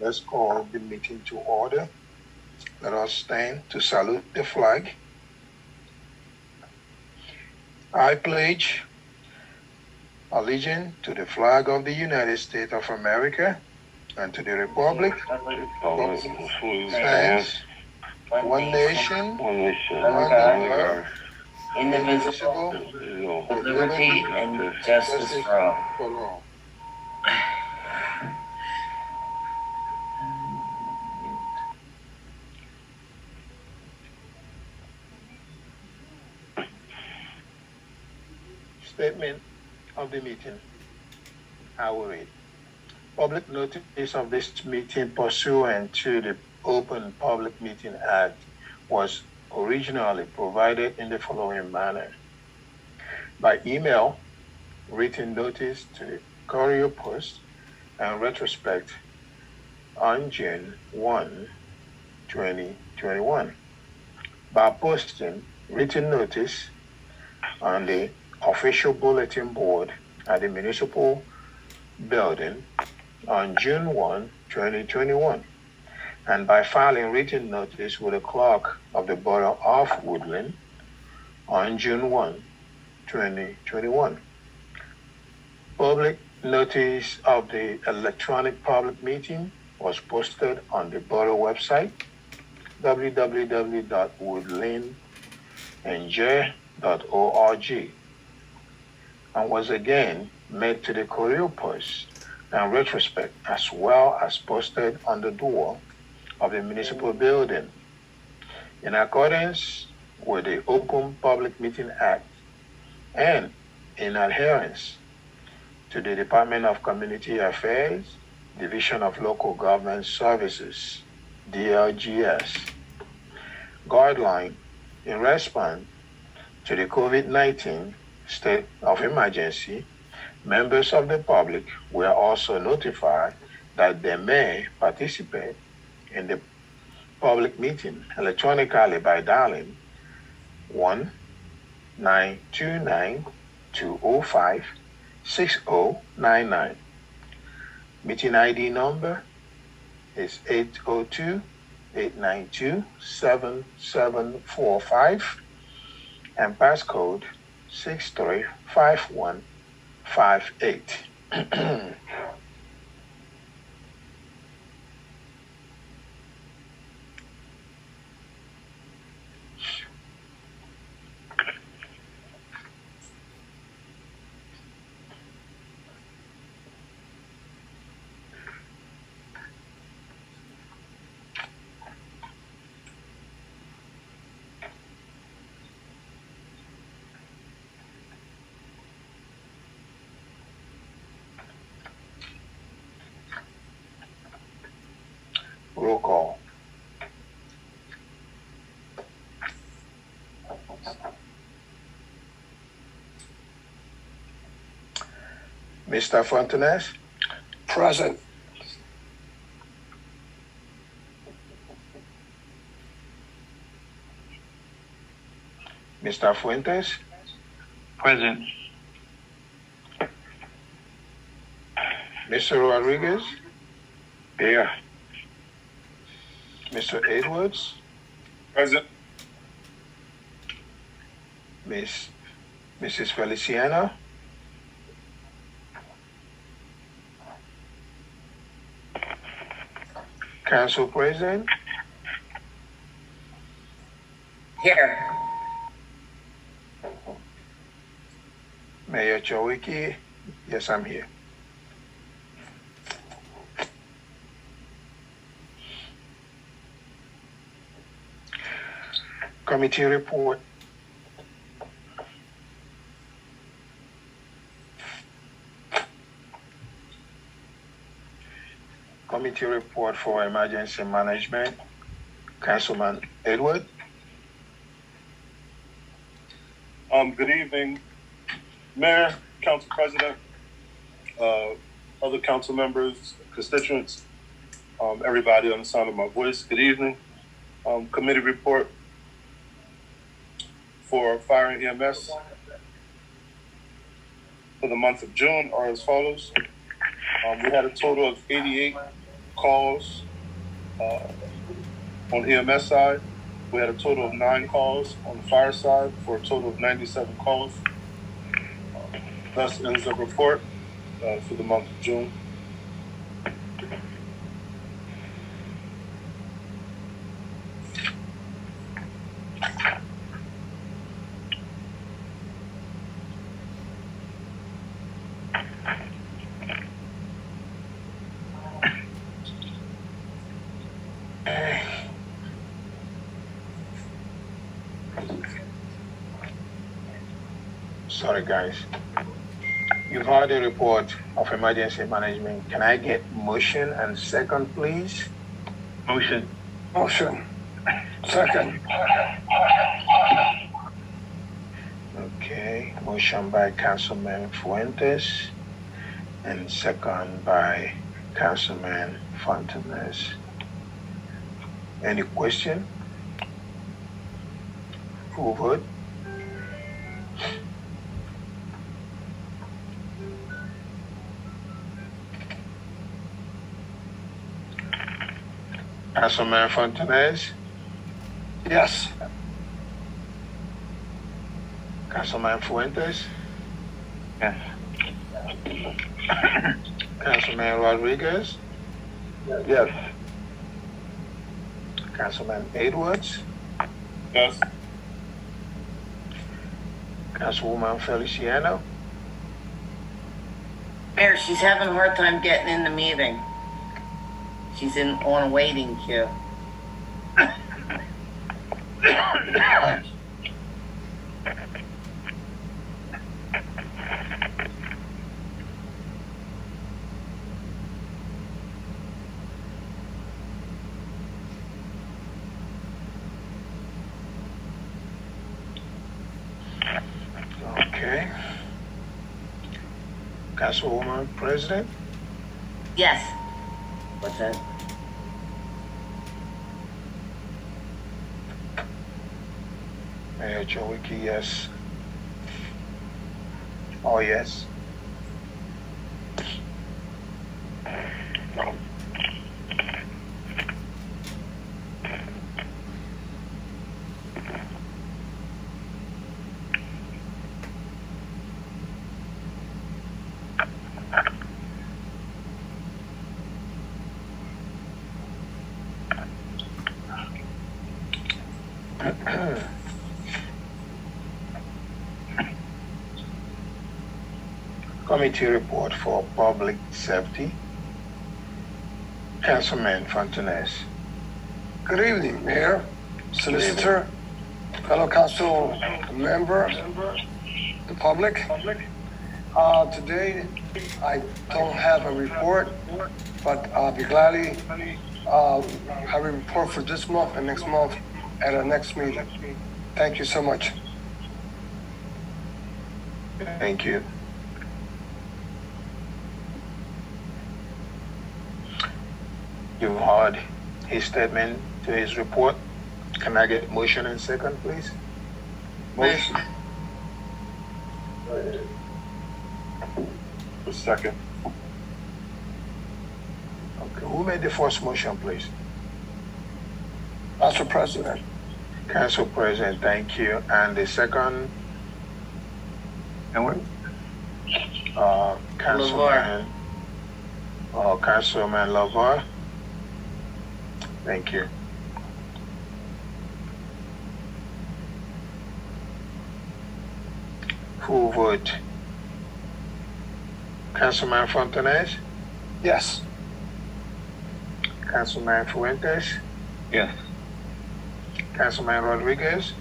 Let's call the meeting to order. Let us stand to salute the flag. I pledge allegiance to the flag of the United States of America and to the republic which stands one nation, under God, indivisible, with liberty and justice for all. Statement of the meeting. I will read. Public notice of this meeting pursuant to the Open Public Meeting Act was originally provided in the following manner. By email, written notice to the Courier Post and retrospect on June 1, 2021. By posting written notice on the official bulletin board at the municipal building on June 1, 2021, and by filing written notice with the clerk of the Borough of Woodlynne on June 1, 2021. Public notice of the electronic public meeting was posted on the Borough website, www.woodlynne.org, and was again made to the Courier Post and retrospect, as well as posted on the door of the municipal building. In accordance with the Open Public Meeting Act and in adherence to the Department of Community Affairs, Division of Local Government Services, DLGS, guideline in response to the COVID-19 state of emergency, members of the public were also notified that they may participate in the public meeting electronically by dialing 1-929-205-6099. Meeting ID number is 802-892-7745 and passcode 635158. Roll call. Mr. Fontanes? Present. Mr. Fuentes? Present. Mr. Rodriguez? Here. Mr. Edwards? Present. Mrs. Feliciano? Council President? Here. Mayor Chowiki? Yes, I'm here. Committee report. Committee report for emergency management. Councilman Edward. Good evening, Mayor, Council President, other council members, constituents, everybody on the sound of my voice. Good evening. Committee report for fire and EMS for the month of June are as follows. We had a total of 88 calls on EMS side. We had a total of 9 calls on the fire side for a total of 97 calls. Thus ends the report for the month of June. Sorry, guys. You've heard the report of emergency management. Can I get motion and second, please? Motion. Motion. Second. Okay, motion by Councilman Fuentes and second by Councilman Fontanes. Any question? Full vote? Councilman Fontanes? Yes. Councilman Fuentes? Yes. Councilman Rodriguez? Yes. Councilman Edwards? Yes. Councilwoman Feliciano? Mayor, she's having a hard time getting in the meeting. She's on a waiting queue. Okay. Councilwoman President? Yes. What's that? Mayor Chowiki, yes. Oh, yes. Committee report for public safety. Councilman Fontanes. Good evening, Mayor, Solicitor, fellow council member, the public. Today, I don't have a report, but I'll be gladly have a report for this month and next month at our next meeting. Thank you so much. Thank you. You've heard his statement to his report. Can I get motion and second, please? Motion. A second. Okay, who made the first motion, please? Council President. Council President, thank you. And the second, Edward? Councilman, Councilman Lavar. Thank you. Full vote. Councilman Fontanes? Yes. Councilman Fuentes? Yes. Councilman Rodriguez?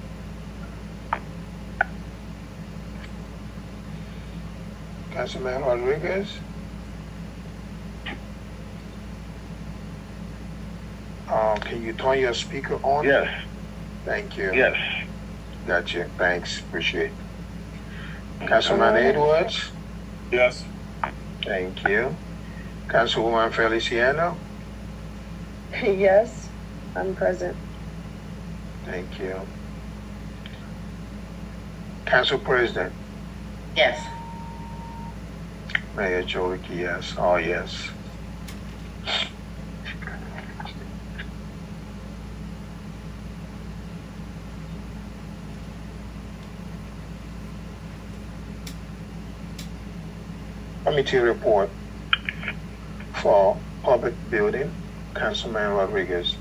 Councilman Rodriguez? Can you turn your speaker on? Yes. Thank you. Yes. Gotcha. Thanks. Appreciate it. Councilman Edwards? Yes. Thank you. Councilwoman Feliciano? Yes, I'm present. Thank you. Council President? Yes. Mayor Chowiki, yes. Oh, yes. Committee report for public building, Councilman Rodriguez.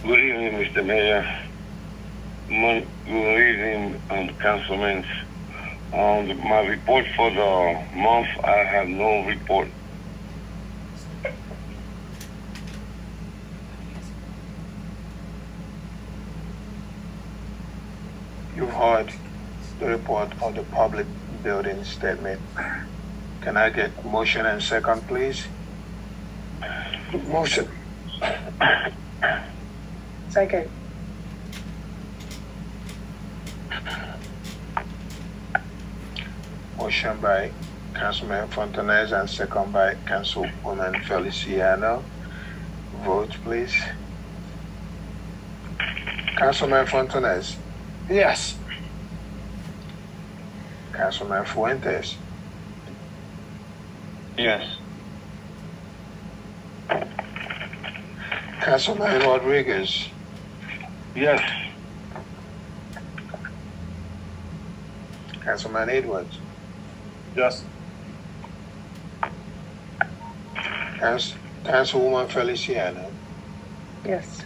Good evening, Mr. Mayor. Good evening, councilmen. My report for the month, I have no report. You've heard the report of the public building statement. Can I get motion and second, please? Motion. Second. Motion by Councilman Fontanez and second by Councilwoman Feliciano. Vote, please. Councilman Fontanez, Yes. Councilman Fuentes, Yes. Councilman Rodriguez, Yes. Councilman Edwards, Yes. Councilwoman Feliciano, Yes.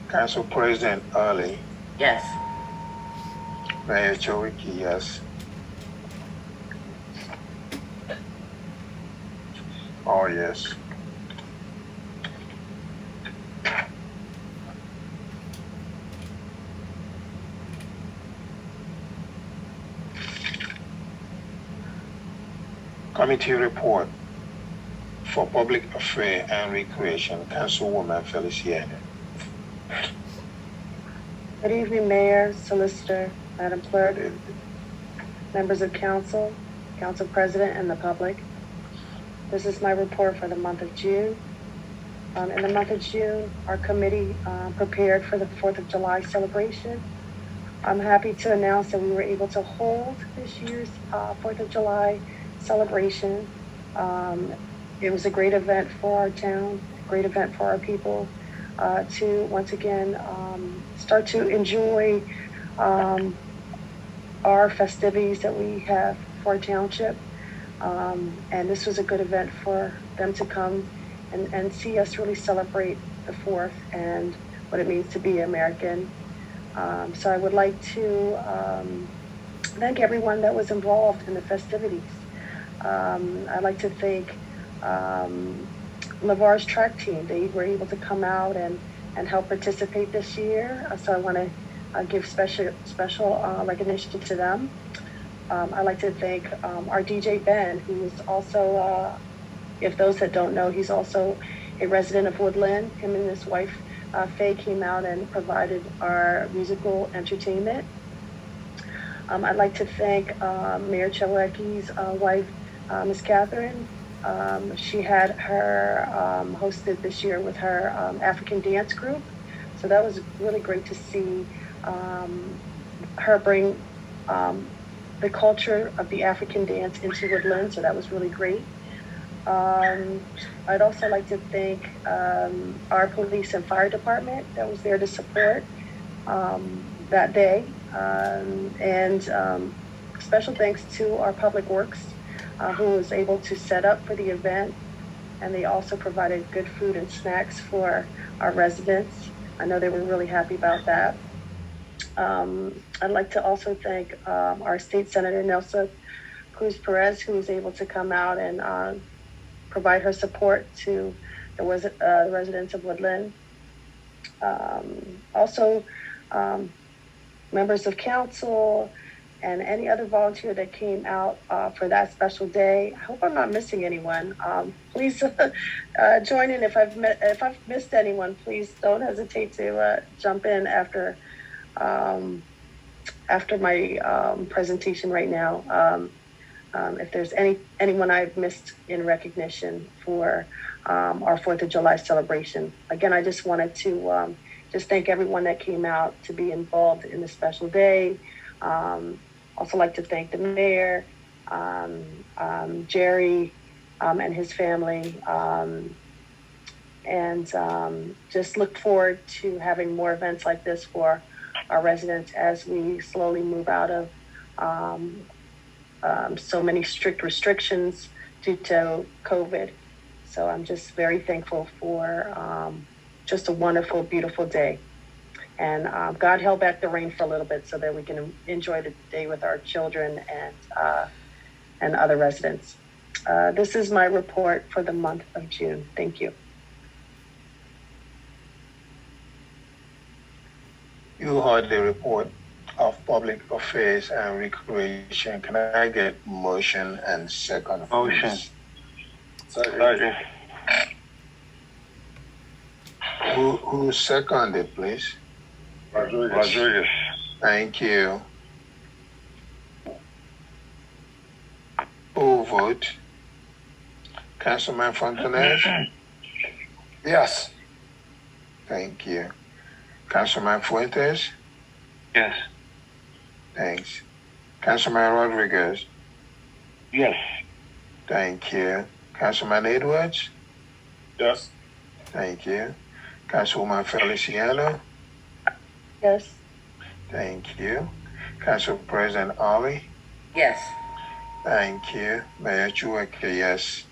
Council President Early, Yes. Mayor Chowiki, yes. Oh, yes. Committee report for Public Affairs and Recreation, Councilwoman Feliciano. Good evening, Mayor, Solicitor, Madam Clerk, members of council, council president, and the public. This is my report for the month of June. In the month of June, our committee prepared for the 4th of July celebration. I'm happy to announce that we were able to hold this year's 4th of July celebration. It was a great event for our town, great event for our people to once again start to enjoy our festivities that we have for our township. And this was a good event for them to come and see us really celebrate the 4th and what it means to be American. So I would like to thank everyone that was involved in the festivities. I'd like to thank LeVar's track team. They were able to come out and help participate this year. So I want to give special recognition to them. I'd like to thank our DJ Ben, who is also, if those that don't know, he's also a resident of Woodlynne. Him and his wife, Faye, came out and provided our musical entertainment. I'd like to thank Mayor Chawaki's wife, Ms. Catherine. She had her hosted this year with her African dance group. So that was really great to see her bring the culture of the African dance into Woodlynne. So that was really great. I'd also like to thank our police and fire department that was there to support that day. And special thanks to our public works who was able to set up for the event. And they also provided good food and snacks for our residents. I know they were really happy about that. I'd like to also thank our state senator, Nelsa Cruz Perez, who was able to come out and provide her support to the residents of Woodlynne. Also, members of council and any other volunteer that came out for that special day. I hope I'm not missing anyone. Please join in. If I've missed anyone, please don't hesitate to jump in after my presentation right now. If there's anyone I've missed in recognition for our 4th of July celebration. Again, I just wanted to just thank everyone that came out to be involved in this special day. Also like to thank the mayor, Jerry, and his family. Just look forward to having more events like this for our residents as we slowly move out of so many strict restrictions due to COVID. So I'm just very thankful for just a wonderful, beautiful day. And God held back the rain for a little bit so that we can enjoy the day with our children and other residents. This is my report for the month of June. Thank you. You heard the report of Public Affairs and Recreation. Can I get motion and second? Motion. Please? Second. Who seconded, please? Rodriguez. Thank you. Who vote? Councilman Fontanez? Yes. Thank you. Councilman Fuentes? Yes. Thanks. Councilman Rodriguez? Yes. Thank you. Councilman Edwards? Yes. Thank you. Councilwoman Feliciano? Yes. Thank you. Council President Ali? Yes. Thank you. Mayor Chueke, yes.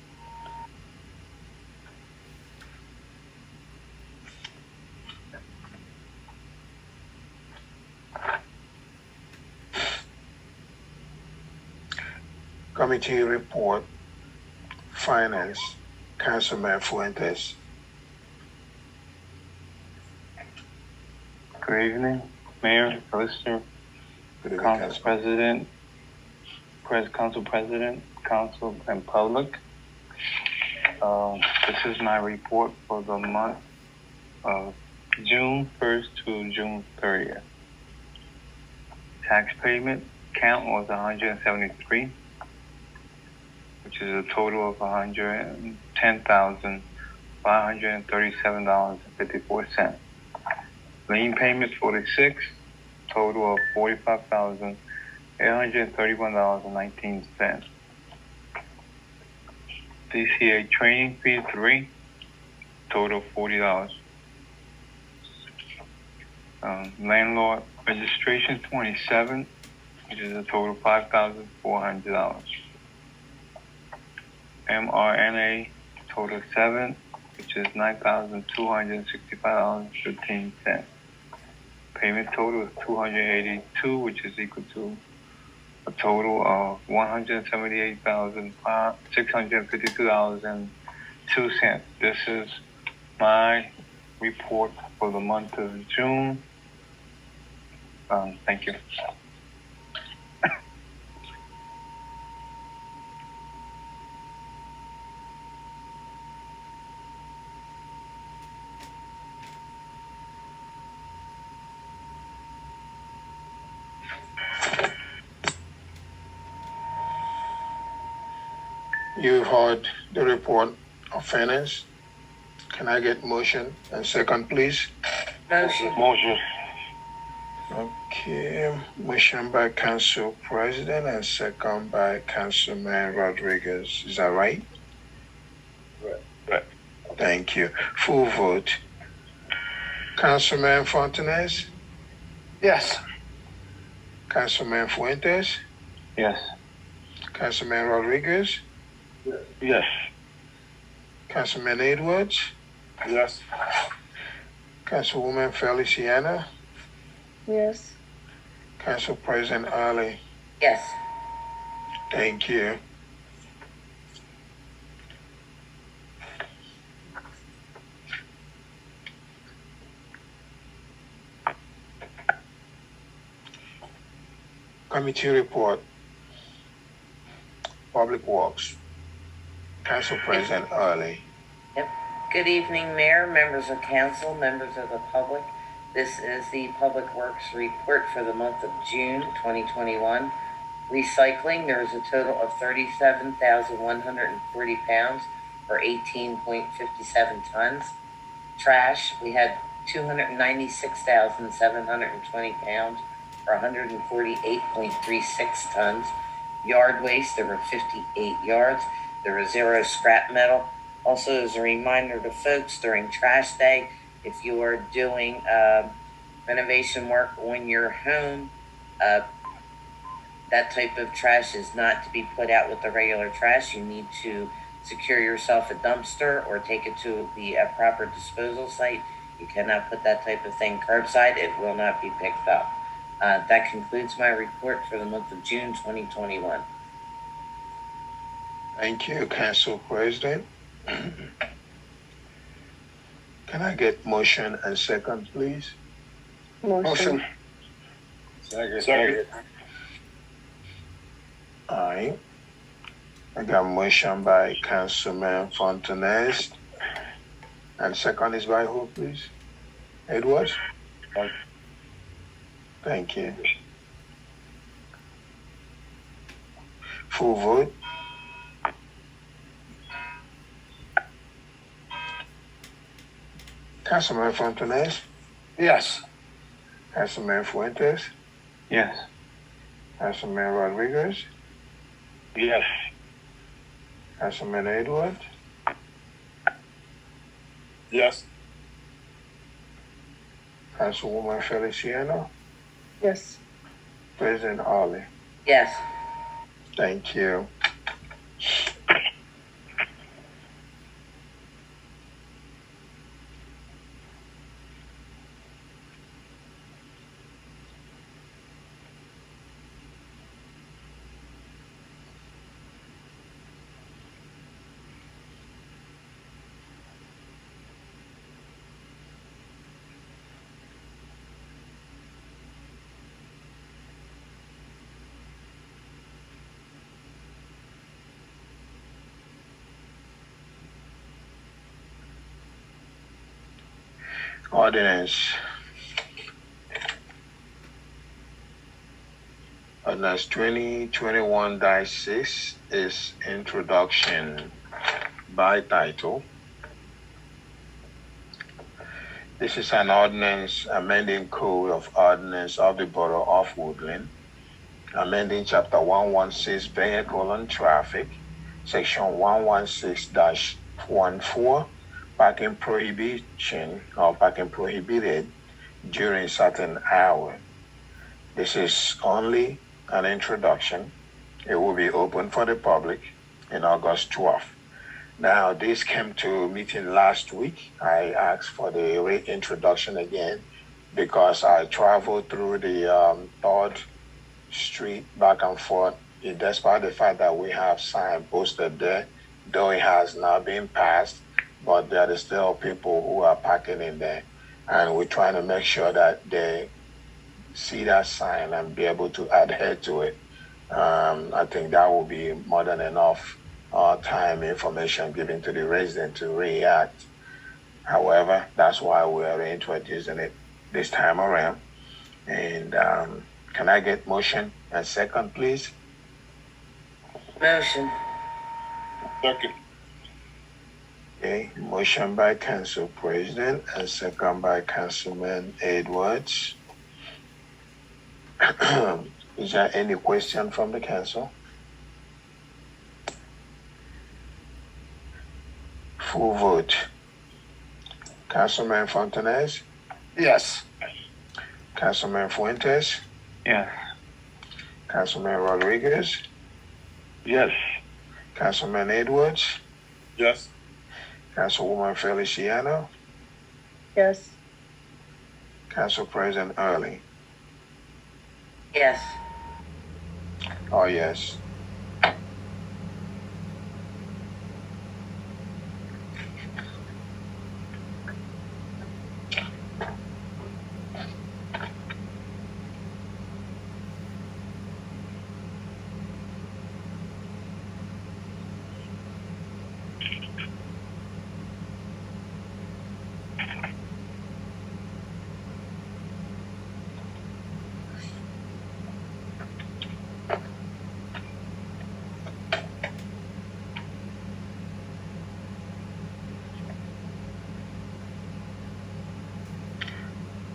Committee report, Finance, Councilman Fuentes. Good evening, Mayor, Solicitor, Good evening, Council President, Council President, Council and Public. This is my report for the month of June 1st to June 30th. Tax payment count was 173, which is a total of $110,537.54. Lien payments 46, total of $45,831.19. DCA training fee 3, total $40. Landlord registration 27, which is a total $5,400. MRNA total 7, which is $9,265.15. Payment total is $282, which is equal to a total of $178,652.02. This is my report for the month of June. Thank you. You've heard the report of Finance. Can I get motion and second, please? Motion. Okay, motion by Council President and second by Councilman Rodriguez. Is that right? Right. Thank you. Full vote. Councilman Fontanez? Yes. Councilman Fuentes? Yes. Councilman Rodriguez? Yes. Councilman Edwards? Yes. Councilwoman Feliciano? Yes. Council President Ali? Yes. Thank you. Committee report. Public Works. Council President Ali. Good evening, Mayor, members of council, members of the public. This is the Public Works report for the month of June 2021. Recycling, there is a total of 37,140 pounds, or 18.57 tons. Trash, we had 296,720 pounds, or 148.36 tons. Yard waste, there were 58 yards. there is zero scrap metal. Also, as a reminder to folks during trash day, if you are doing renovation work on your home, that type of trash is not to be put out with the regular trash. You need to secure yourself a dumpster or take it to the proper disposal site. You cannot put that type of thing curbside. It will not be picked up. That concludes my report for the month of June 2021. Thank you, Council President. Can I get motion and second, please? Motion. Second. Aye. I got motion by Councilman Fontanez. And second is by who, please? Edwards? Aye. Thank you. Full vote. Councilman Fontanez? Yes. Councilman Fuentes? Yes. Councilman Rodriguez? Yes. Councilman Edwards? Yes. Councilwoman Feliciano? Yes. President Ollie? Yes. Thank you. Ordinance 2021-6 is introduction by title. This is an ordinance amending Code of Ordinance of the Borough of Woodlynne, amending Chapter 116 Vehicle and Traffic, Section 116-14, parking prohibition or parking prohibited during certain hours. This is only an introduction. It will be open for the public in August 12th. Now, this came to meeting last week. I asked for the reintroduction again because I traveled through the 3rd Street back and forth, despite the fact that we have sign posted there, though it has now been passed, but there are still people who are parking in there. And we're trying to make sure that they see that sign and be able to adhere to it. I think that will be more than enough time, information given to the resident to react. However, that's why we are introducing it this time around. And can I get motion and second, please? Motion. Second. Okay, motion by Council President and second by Councilman Edwards. Is there any question from the council? Full vote. Councilman Fontanez? Yes. Councilman Fuentes? Yes. Councilman Rodriguez? Yes. Councilman Edwards? Yes. Councilwoman Feliciano? Yes. Council President Early? Yes. Oh, yes.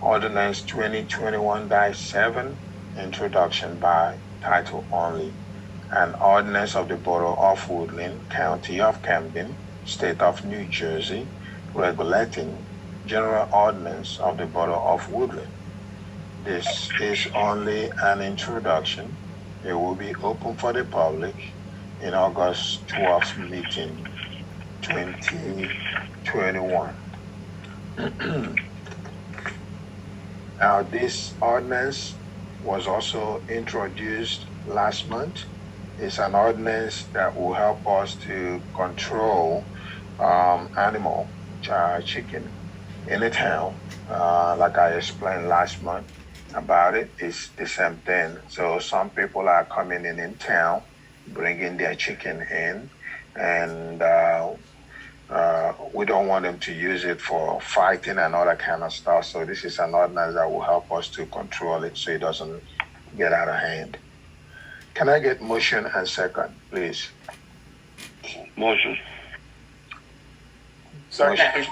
Ordinance 2021-7, introduction by title only. an ordinance of the Borough of Woodlynne, County of Camden, State of New Jersey, regulating general ordinance of the Borough of Woodlynne. This is only an introduction. It will be open for the public in August 12th meeting 2021. Now, this ordinance was also introduced last month. It's an ordinance that will help us to control animal chicken in the town. Like I explained last month about it, it's the same thing. So some people are coming in town, bringing their chicken in, and we don't want them to use it for fighting and all that kind of stuff. So this is an ordinance that will help us to control it so it doesn't get out of hand. Can I get motion and second, please? Motion. Second.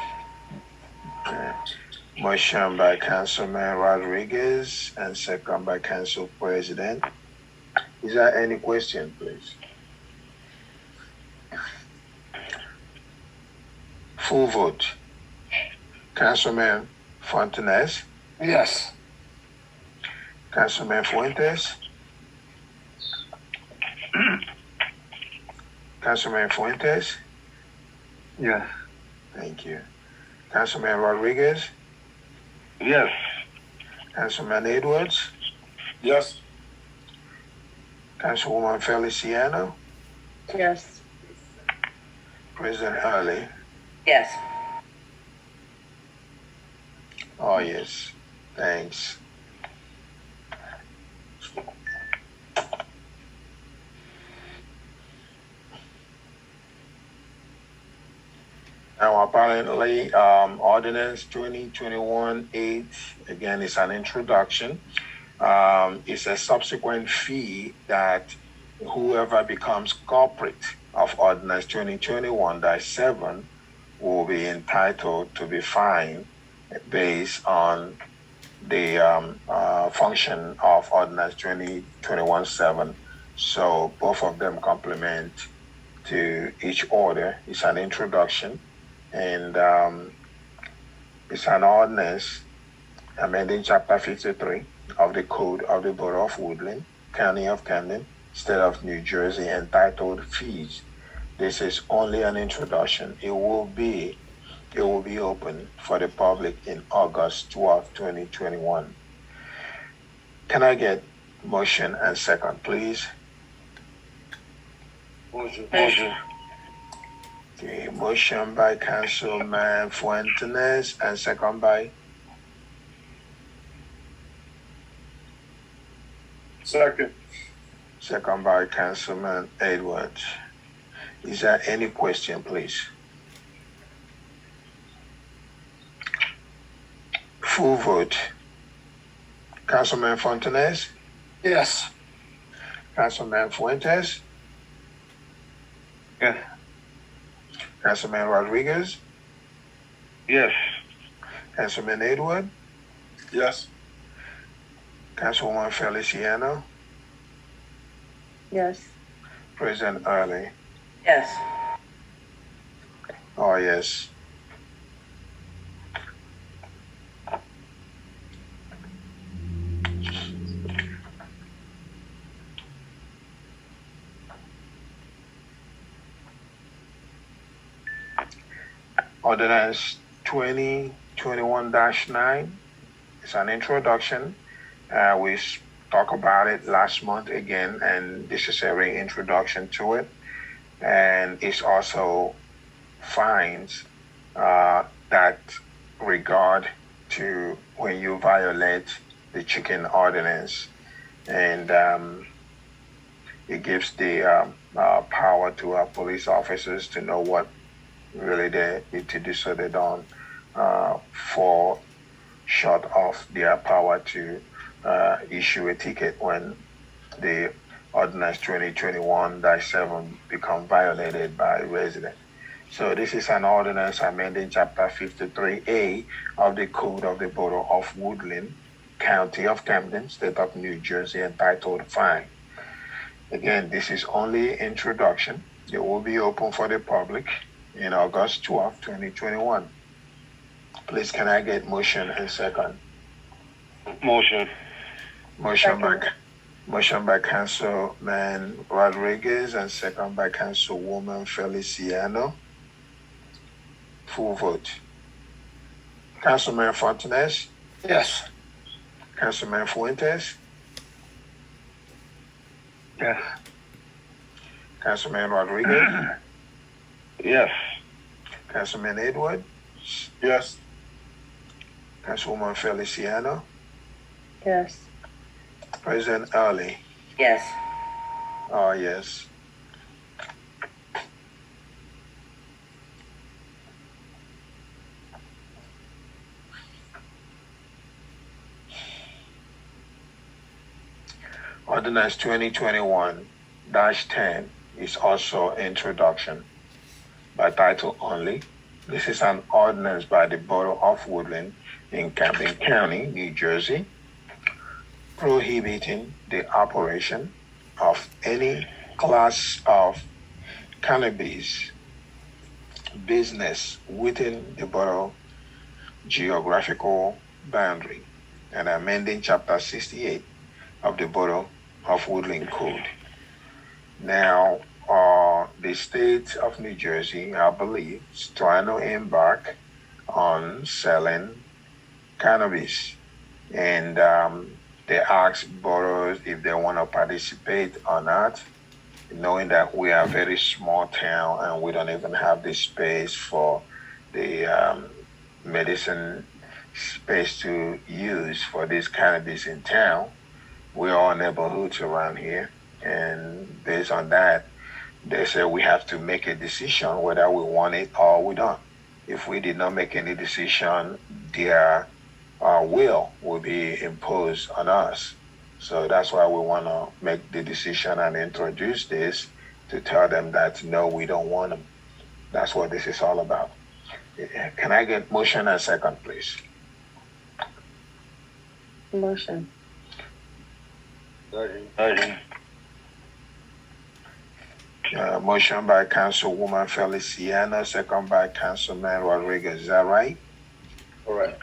Motion by Councilman Rodriguez and second by Council President. Is there any question, please? Full vote. Councilman Fontanes, Yes. Councilman Fuentes, Councilman Fuentes, Yes. thank you. Councilman Rodriguez, Yes. Councilman Edwards, Yes. Councilwoman Feliciano, Yes. President Early. Yes. Oh, yes. Thanks. Now, apparently, Ordinance 2021-8, again, is an introduction. It's a subsequent fee that whoever becomes culprit of Ordinance 2021-7 will be entitled to be fined based on the function of Ordinance 2021-7. So both of them complement to each order. It's an introduction, and it's an ordinance amending Chapter 53 of the Code of the Borough of Woodlynne, County of Camden, State of New Jersey, entitled Fees. This is only an introduction. It will be open for the public in August 12, 2021. Can I get motion and second, please? Motion. Okay, motion by Councilman Fuentes and second by Second. by Councilman Edwards. Is there any question, please? Full vote. Councilman Fontanes, Yes. Councilman Fuentes, Yes. Councilman Rodriguez, Yes. Councilman Edward, Yes. Councilwoman Feliciano, Yes. President Early. Yes. Oh, yes. Ordinance 2021-9. It's an introduction. We talked about it last month again, and this is a reintroduction to it. And it's also fines that regard to when you violate the chicken ordinance. And it gives the power to our police officers to know what really they need to do so they don't fall short of their power to issue a ticket when the Ordinance 2021-7 become violated by resident. So this is an ordinance amending Chapter 53A of the Code of the Borough of Woodlynne, County of Camden, State of New Jersey, entitled Fine. Again, this is only introduction. It will be open for the public in August 12, 2021. Please, can I get motion and second? Motion. Motion by Councilman Rodriguez and second by Councilwoman Feliciano. Full vote. Councilman Fontanes, Yes. Councilman Fuentes, Yes. Councilman Rodriguez, Yes. Councilman Edward, Yes. Councilwoman Feliciano, Yes. President Early. Yes. Oh, yes. Ordinance 2021-10 is also introduction by title only. This is an ordinance by the Borough of Woodlynne in Camden County, New Jersey, prohibiting the operation of any class of cannabis business within the borough geographical boundary and amending Chapter 68 of the Borough of Woodlynne Code. Now, the state of New Jersey, I believe, is trying to embark on selling cannabis, and they ask boroughs if they want to participate or not, knowing that we are a very small town and we don't even have the space for the medicine space to use for this cannabis in town. We're all neighborhoods around here, and based on that, they say we have to make a decision whether we want it or we don't. If we did not make any decision, their will be imposed on us. So that's why we want to make the decision and introduce this to tell them that no, we don't want them. That's what this is all about. Can I get motion and second, please? Motion. Second. Motion by Councilwoman Feliciano, second by Councilman Rodriguez. Is that right? Correct.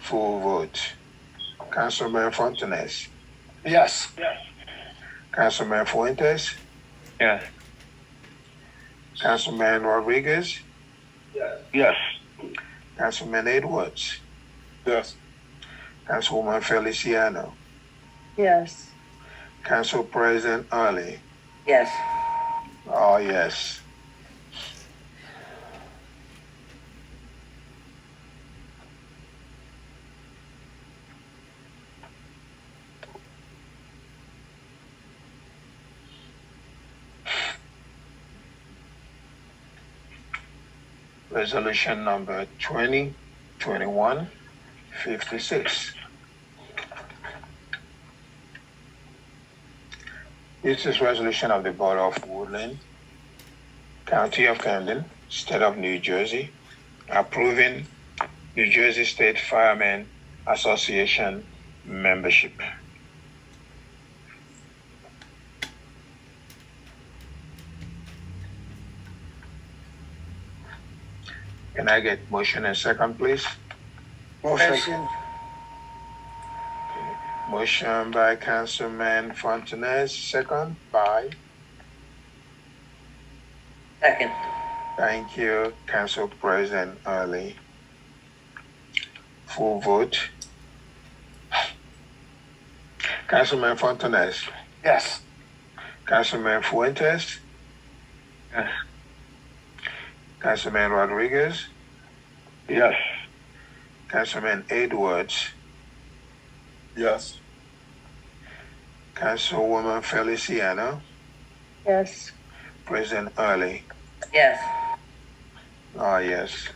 Full vote. Councilman Fontanes, Yes. Councilman Fuentes, Yes. Councilman Rodriguez, Yes. Councilman Edwards, Yes. Councilwoman Feliciano, Yes. Council President Early. Yes. Oh, yes. Resolution number 2021-56. This is resolution of the Borough of Woodlynne, County of Camden, State of New Jersey, approving New Jersey State Firemen Association membership. Can I get motion and second, please? Motion. Motion by Councilman Fontanes, second by, Second. thank you, Council President Early. Full vote. Councilman Fontanes, Yes. Councilman Fuentes, Yes. Councilman Rodriguez, Yes. Councilman Edwards, Yes. Councilwoman Feliciano, Yes. President Early. Yes. Oh, yes.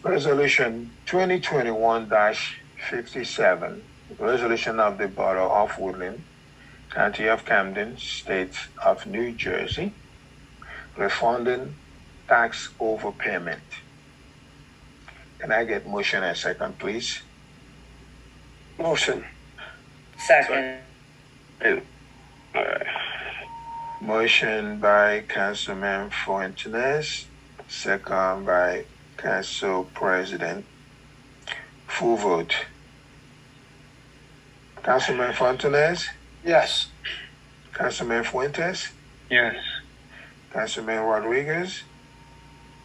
Resolution 2021-57, resolution of the Borough of Woodlynne, County of Camden, State of New Jersey, refunding tax overpayment. Can I get motion and second, please? Motion. Second. Motion by Councilman Fuentes, second by Council President. Full vote. Councilman Fuentes, Yes. Councilman Fuentes, Yes. Councilman Rodriguez,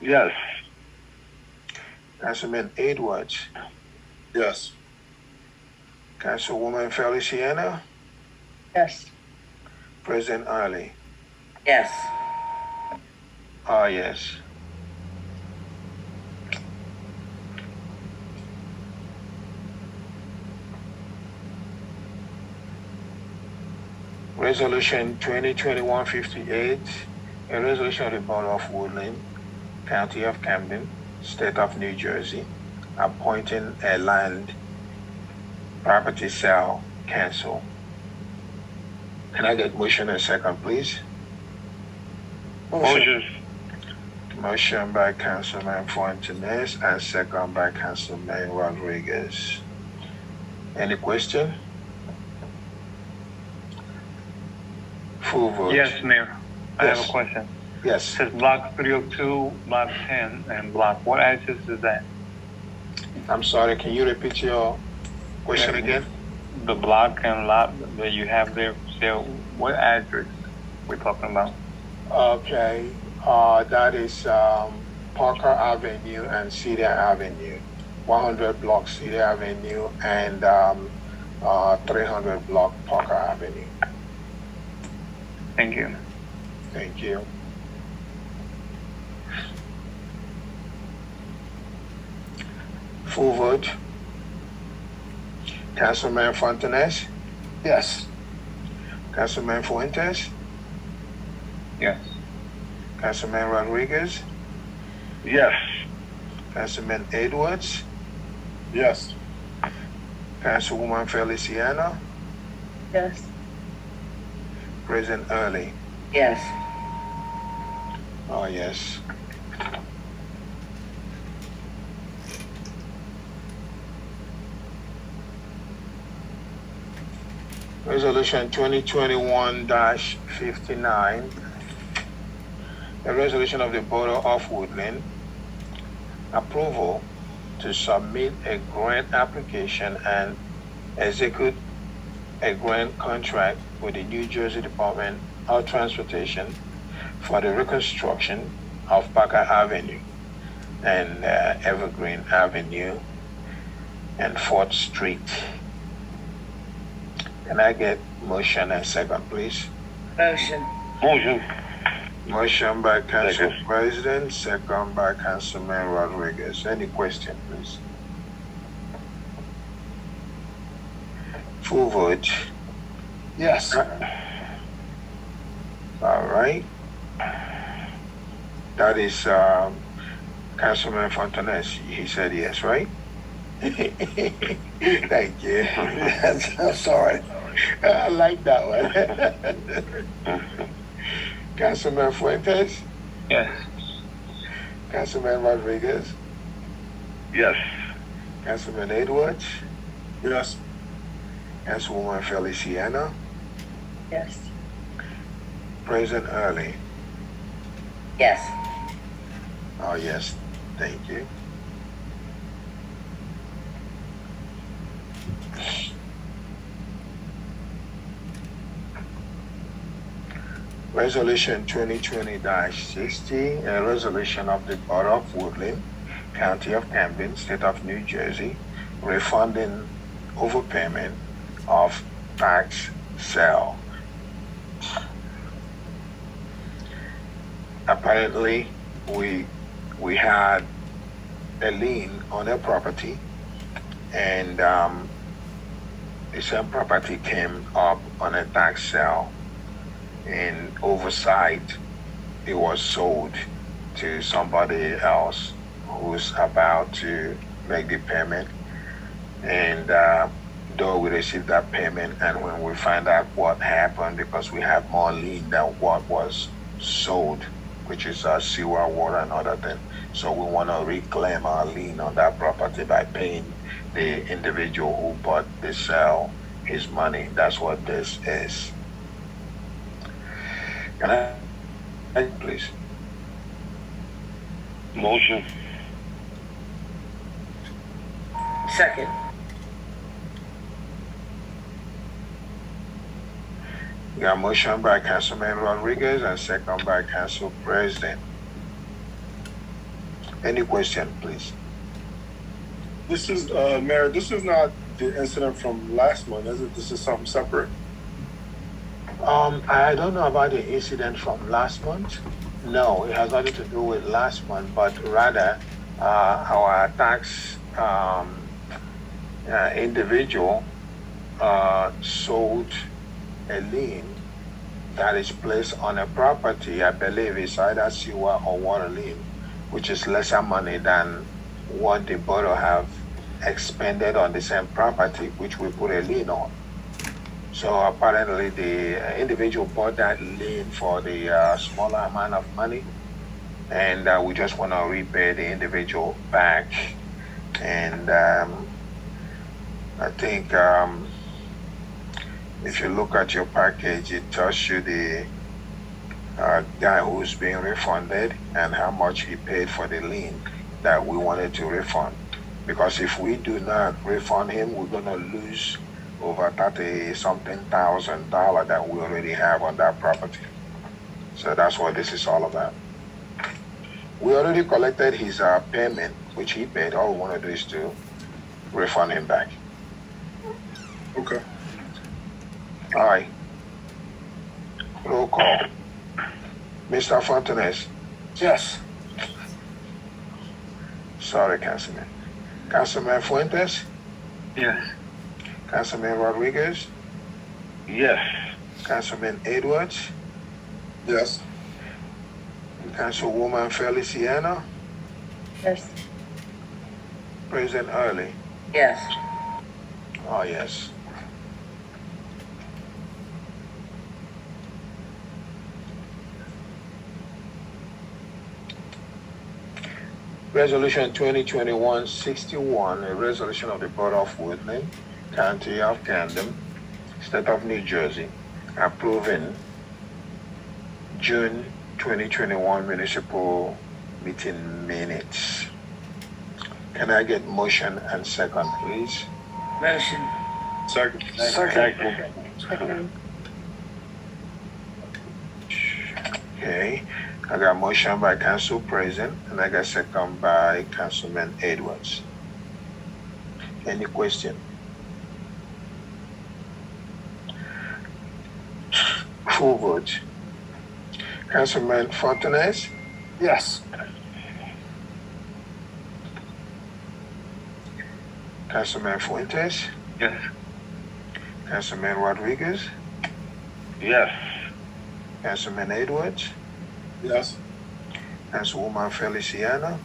Yes. Councilman Edwards, Yes. Councilwoman Feliciano, Yes. President Early. Yes. Yes. Resolution 2021-58, a resolution of the Borough of Woodlynne, County of Camden, State of New Jersey, appointing a land property sale council. Can I get motion and second, please? Motion. Motion by Councilman Fuentes and second by Councilman Rodriguez. Any question? Full vote. Yes, Mayor. I have Yes. a question. It Yes. says block 302, block 10, and block, what address is that? I'm sorry, can you repeat your question again? The block and lot that you have there, so what address we're talking about? Okay, that is Parker Avenue and Cedar Avenue. 100 block Cedar Avenue and 300 block Parker Avenue. Thank you. Thank you. Full vote. Councilman Fontanes, Yes. Councilman Fuentes, Yes. Councilman Rodriguez, Yes. Councilman Edwards, Yes. Councilwoman Feliciano, Yes. President Early. Yes. Yes. Resolution 2021-59, a resolution of the Borough of Woodlynne, approval to submit a grant application and execute a grant contract with the New Jersey Department of Transportation for the reconstruction of Parker Avenue and Evergreen Avenue and 4th Street. Can I get motion and second, please? Motion. Motion. Motion by Council Second. President, second by Councilman Rodriguez. Any question, please? Full vote. Yes. All right. That is Councilman Fontanes. He said yes, right? Thank you. Yes, I'm sorry. I like that one. Councilman Fuentes, Yes. Councilman Rodriguez, Yes. Councilman Edwards, Yes. Councilwoman Feliciano, Yes. President Early. Yes. Yes. Thank you. Resolution 2020-60, a resolution of the Borough of Woodlynne, County of Camden, State of New Jersey, refunding overpayment of tax sale. Apparently, we had a lien on a property, and the same property came up on a tax sale. In oversight, it was sold to somebody else who's about to make the payment. And though we received that payment, and when we find out what happened, because we have more lien than what was sold which is sewer, water, and other things. So we want to reclaim our lien on that property by paying the individual who bought the sale his money. That's what this is. Can I please? Motion. Second. Got motion by Councilman Rodriguez and second by Council President. Any question, please? This is, Mayor, this is not the incident from last month, is it? This is something separate? I don't know about the incident from last month. No, it has nothing to do with last month, but rather our tax individual sold a lien that is placed on a property. I believe it's either sewer or water lien, which is lesser money than what the borough have expended on the same property, which we put a lien on. So apparently the individual bought that lien for the smaller amount of money, and we just want to repay the individual back. And I think if you look at your package, it tells you the guy who's being refunded and how much he paid for the lien that we wanted to refund. Because if we do not refund him, we're going to lose over $30-something thousand that we already have on that property. So that's what this is all about. We already collected his payment, which he paid. All we want to do is to refund him back. Okay. All right. Roll call. Mr. Fontanes. Yes. Sorry, Councilman. Councilman Fuentes. Yes. Councilman Rodriguez. Yes. Councilman Edwards. Yes. Councilwoman Feliciano. Yes. President Early. Yes. Oh, yes. Resolution 2021-61, a resolution of the Borough of Woodlynne, County of Camden, State of New Jersey, approving June 2021 municipal meeting minutes. Can I get motion and second, please? Motion. Second. Second. Okay, I got motion by Council President and I got second by Councilman Edwards. Any question? Full vote. Councilman Fontanes? Yes. Councilman Fuentes? Yes. Councilman Rodriguez? Yes. Councilman Edwards? Yes. Councilwoman Feliciano?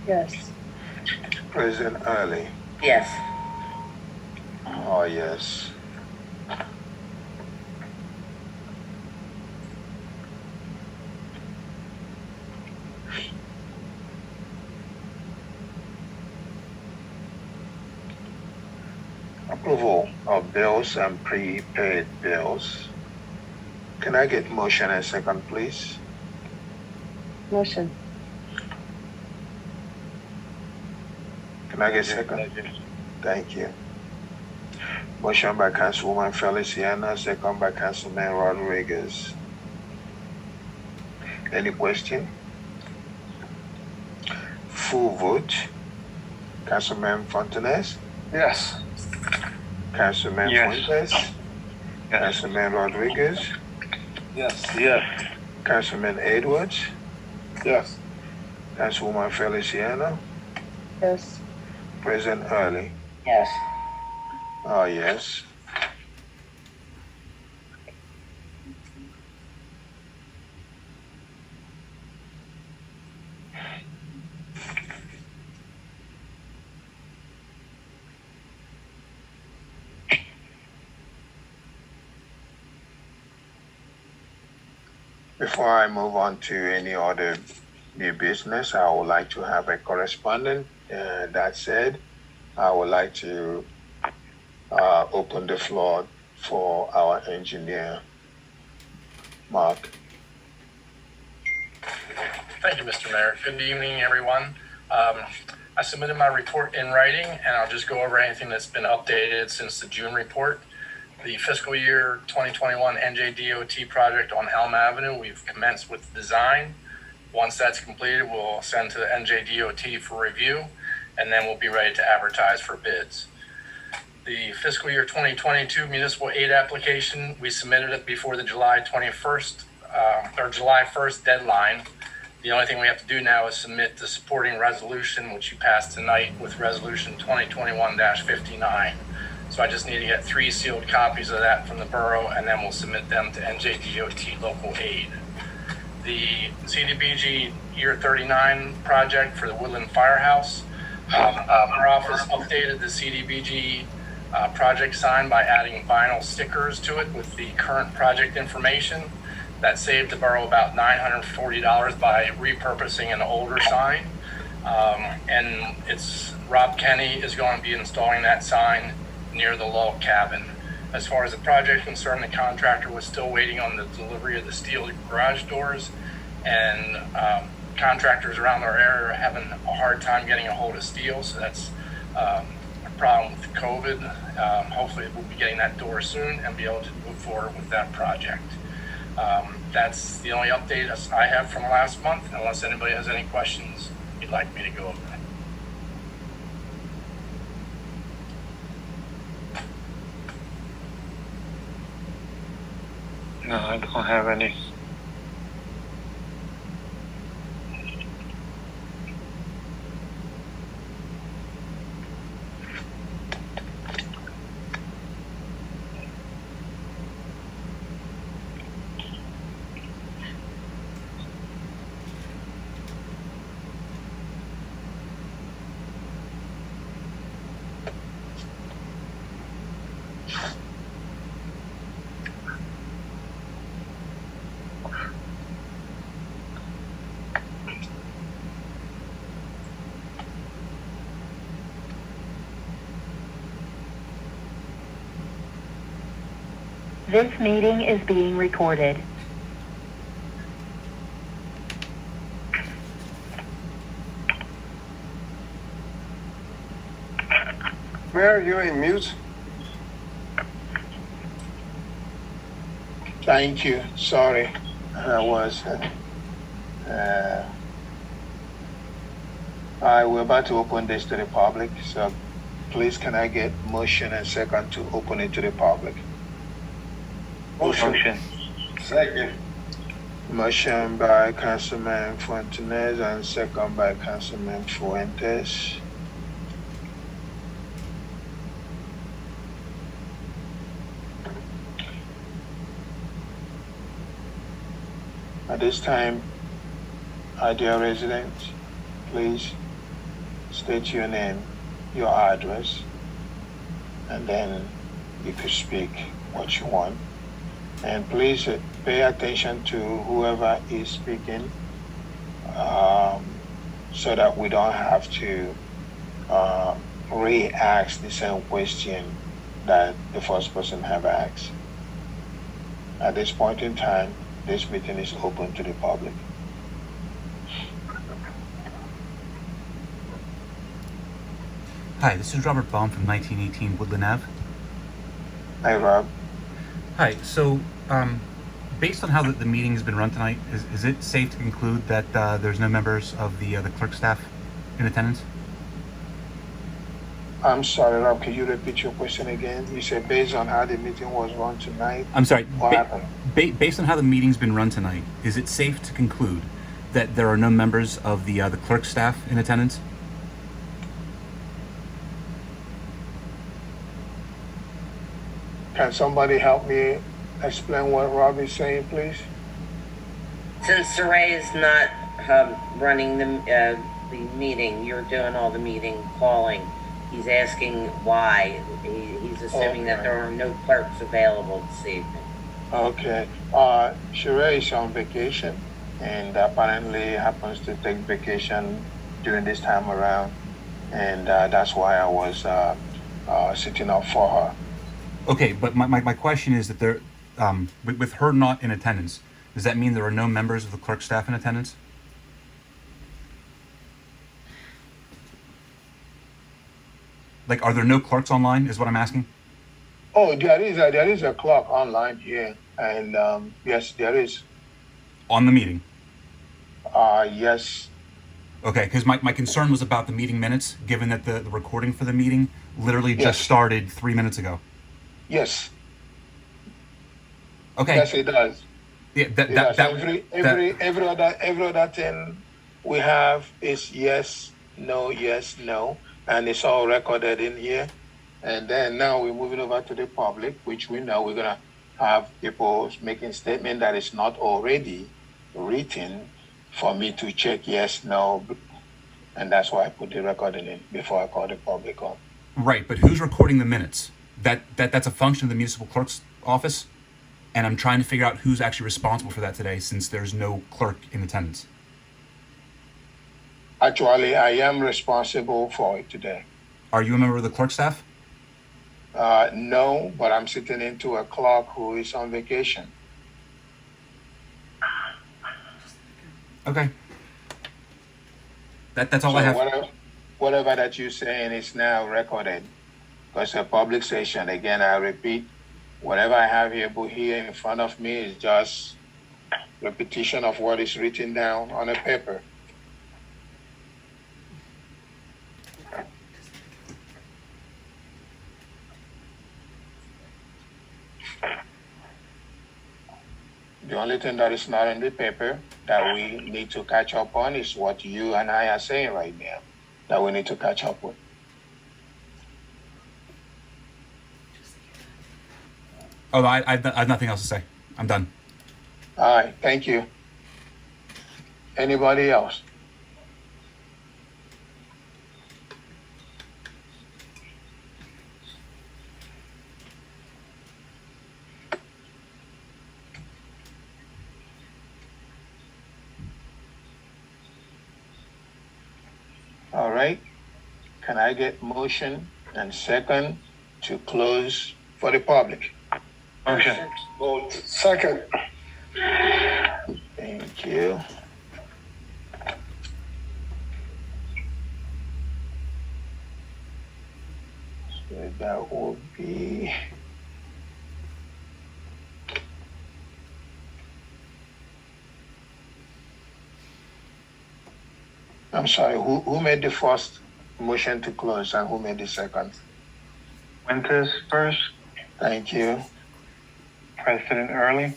Yes. President Early? Yes. Oh, yes. Approval of bills and prepaid bills. Can I get motion and second, please? Motion. Can I get second? Thank you. Motion by Councilwoman Feliciano, second by Councilman Rodriguez. Any question? Full vote. Councilman Fontanes? Yes. Councilman Yes. Fuentes? Councilman Rodriguez? Yes. Yes. Councilman Edwards? Yes. Councilwoman Feliciano? Yes. President Early? Yes. Oh, yes. Before I move on to any other new business, I would like to have a correspondent. That said, I would like to open the floor for our engineer, Mark. Thank you, Mr. Mayor. Good evening, everyone. I submitted my report in writing, and I'll just go over anything that's been updated since the June report. The fiscal year 2021 NJDOT project on Elm Avenue, we've commenced with design. Once that's completed, we'll send to the NJDOT for review, and then we'll be ready to advertise for bids. The fiscal year 2022 municipal aid application, we submitted it before the July 1st deadline. The only thing we have to do now is submit the supporting resolution, which you passed tonight with resolution 2021-59. So I just need to get 3 sealed copies of that from the borough, and then we'll submit them to NJDOT local aid. The CDBG year 39 project for the Woodlynne Firehouse, our office updated the CDBG project sign by adding vinyl stickers to it with the current project information. That saved the borough about $940 by repurposing an older sign. And Rob Kenny is going to be installing that sign near the log cabin. As far as the project is concerned, the contractor was still waiting on the delivery of the steel garage doors, and contractors around our area are having a hard time getting a hold of steel, so that's a problem with COVID. Hopefully we'll be getting that door soon and be able to move forward with that project. That's the only update I have from last month, unless anybody has any questions you'd like me to go over. No, I don't have any. This meeting is being recorded. Mayor, you're in mute. Thank you. Sorry, I was. We're about to open this to the public, so please can I get motion and second to open it to the public? Motion. Second. Motion by Councilman Fontanez and second by Councilman Fuentes. At this time, dear residents, please state your name, your address, and then you could speak what you want. And please pay attention to whoever is speaking, so that we don't have to re-ask the same question that the first person have asked. At this point in time, this meeting is open to the public. Hi, this is Robert Baum from 1918 Woodlynne Ave. Hi, Rob. Hi, so based on how the meeting has been run tonight, is it safe to conclude that there's no members of the clerk staff in attendance? I'm sorry, Rob, can you repeat your question again? You said based on how the meeting was run tonight? I'm sorry, What happened? based on how the meeting's been run tonight, is it safe to conclude that there are no members of the clerk staff in attendance? Can somebody help me explain what Rob is saying, please? Since Saray is not running the meeting, you're doing all the meeting calling. He's asking why. He's assuming that there are no clerks available this evening. Okay. Sheree is on vacation and apparently happens to take vacation during this time around. And that's why I was sitting up for her. Okay, but my question is that there, with her not in attendance, does that mean there are no members of the clerk staff in attendance? Like, are there no clerks online, is what I'm asking? Oh, there is a clock online here. And yes, there is. On the meeting? Yes. Okay, because my concern was about the meeting minutes, given that the recording for the meeting literally just Yes. started 3 minutes ago. Yes. Okay. Yes, it does. Yeah, Every other thing we have is yes, no, and it's all recorded in here. And then now we're moving over to the public, which we know we're gonna have people making statement that is not already written for me to check yes, no, and that's why I put the recording in before I call the public on. Right, but who's recording the minutes? That's a function of the municipal clerk's office, and I'm trying to figure out who's actually responsible for that today, since there's no clerk in attendance. Actually, I am responsible for it today. Are you a member of the clerk staff? No, but I'm sitting into a clerk who is on vacation. Okay. That's all So I have. whatever that you're saying is now recorded. Because a public session, again, I repeat, whatever I have here in front of me is just repetition of what is written down on a paper. The only thing that is not in the paper that we need to catch up on is what you and I are saying right now that we need to catch up with. Oh, no, I have nothing else to say. I'm done. All right, thank you. Anybody else? All right. Can I get motion and second to close for the public? Okay. Second. Thank you. So that will be I'm sorry, who made the first motion to close and who made the second? Winters first, Thank you. President Early.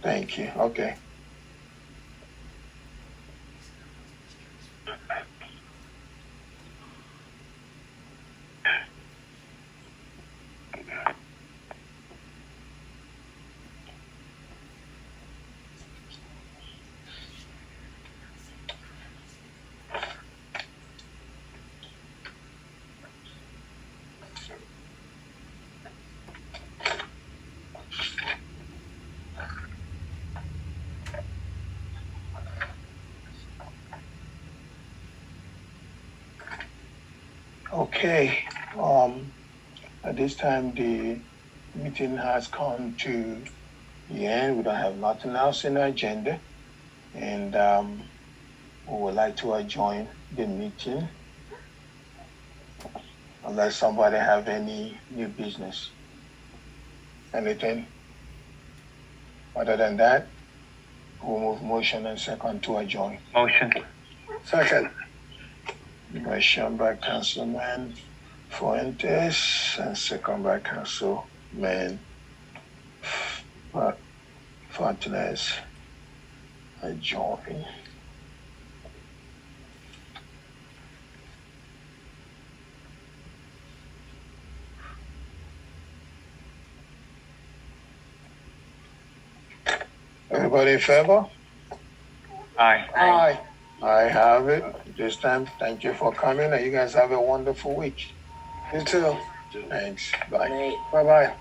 Thank you. Okay. Okay. At this time, the meeting has come to the end. We don't have nothing else in the agenda, and we would like to adjourn the meeting unless somebody have any new business. Anything? Other than that, we'll move motion and second to adjourn. Motion. Second. Motion by Councilman Fuentes and second by Councilman Fontenez. Adjourn. Everybody in favor? Aye. Aye. I have it. This time, thank you for coming, and you guys have a wonderful week. You too. Thanks. Bye. Night. Bye-bye.